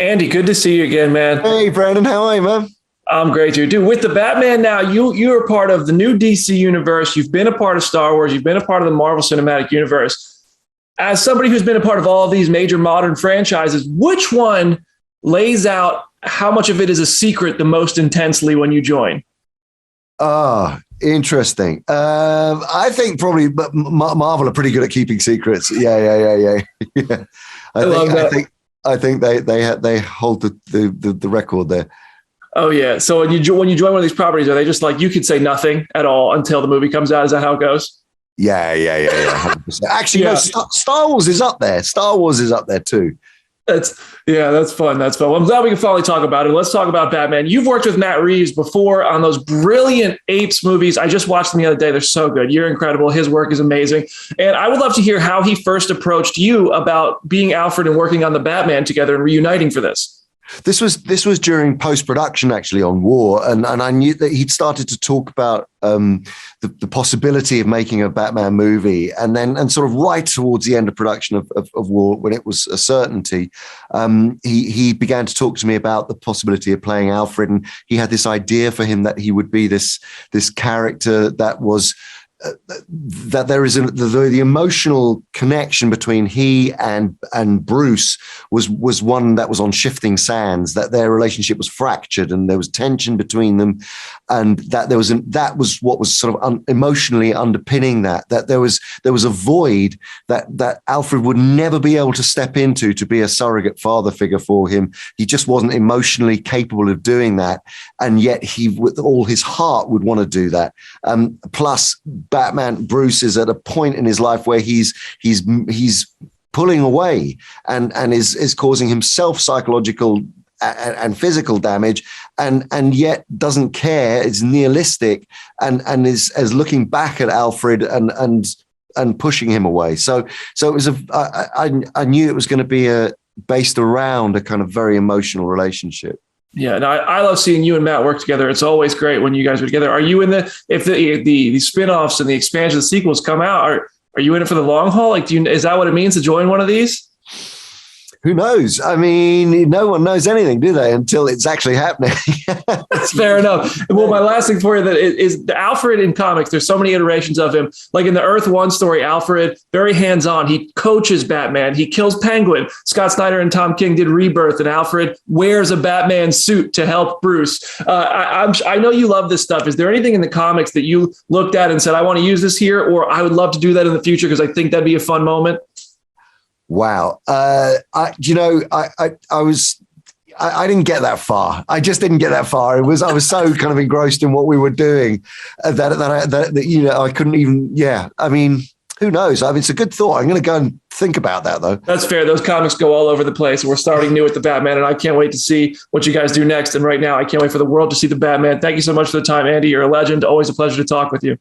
Andy, good to see you again, man. Hey, Brandon, how are you, man? I'm great, dude. With the Batman now, you're a part of the new DC universe. You've been a part of Star Wars. You've been a part of the Marvel Cinematic Universe. As somebody who's been a part of all of these major modern franchises, which one lays out how much of it is a secret the most intensely when you join? Interesting. I think probably Marvel are pretty good at keeping secrets. Yeah. I think they hold the record there. Oh yeah. So when you join one of these properties, are they just like, you could say nothing at all until the movie comes out? Is that how it goes? Yeah. 100%. Actually, no, Star Wars is up there. Star Wars is up there too. That's fun. Well, I'm glad we can finally talk about it. Let's talk about Batman. You've worked with Matt Reeves before on those brilliant Apes movies. I just watched them the other day. They're so good. You're incredible. His work is amazing. And I would love to hear how he first approached you about being Alfred and working on the Batman together and reuniting for this. This was during post-production, actually, on War, and I knew that he'd started to talk about the possibility of making a Batman movie, and sort of right towards the end of production of War, when it was a certainty, he began to talk to me about the possibility of playing Alfred, and he had this idea for him that he would be this character that was. That there is the emotional connection between he and Bruce was one that was on shifting sands, that their relationship was fractured and there was tension between them, and that that was what was sort of emotionally underpinning that there was a void that Alfred would never be able to step into to be a surrogate father figure for him. He just wasn't emotionally capable of doing that, and yet he, with all his heart, would want to do that. Plus, Batman Bruce is at a point in his life where he's pulling away and is causing himself psychological and physical damage, and yet doesn't care. It's nihilistic and is looking back at Alfred and pushing him away. So it was I knew it was going to be based around a kind of very emotional relationship. Yeah, and I love seeing you and Matt work together. It's always great when you guys are together. Are you in if the spinoffs and the expansion, the sequels come out? Are you in it for the long haul? Like, is that what it means to join one of these? Who knows? I mean, no one knows anything, do they, until it's actually happening? That's fair enough. Well, my last thing for you is the Alfred in comics. There's so many iterations of him. Like in the Earth One story, Alfred, very hands-on. He coaches Batman. He kills Penguin. Scott Snyder and Tom King did Rebirth, and Alfred wears a Batman suit to help Bruce. I know you love this stuff. Is there anything in the comics that you looked at and said, I want to use this here, or I would love to do that in the future because I think that'd be a fun moment? Wow. I didn't get that far. I just didn't get that far. I was so kind of engrossed in what we were doing that I couldn't even, yeah. I mean, who knows? I mean, it's a good thought. I'm going to go and think about that, though. That's fair. Those comics go all over the place. We're starting new with the Batman, and I can't wait to see what you guys do next. And right now, I can't wait for the world to see the Batman. Thank you so much for the time, Andy. You're a legend. Always a pleasure to talk with you.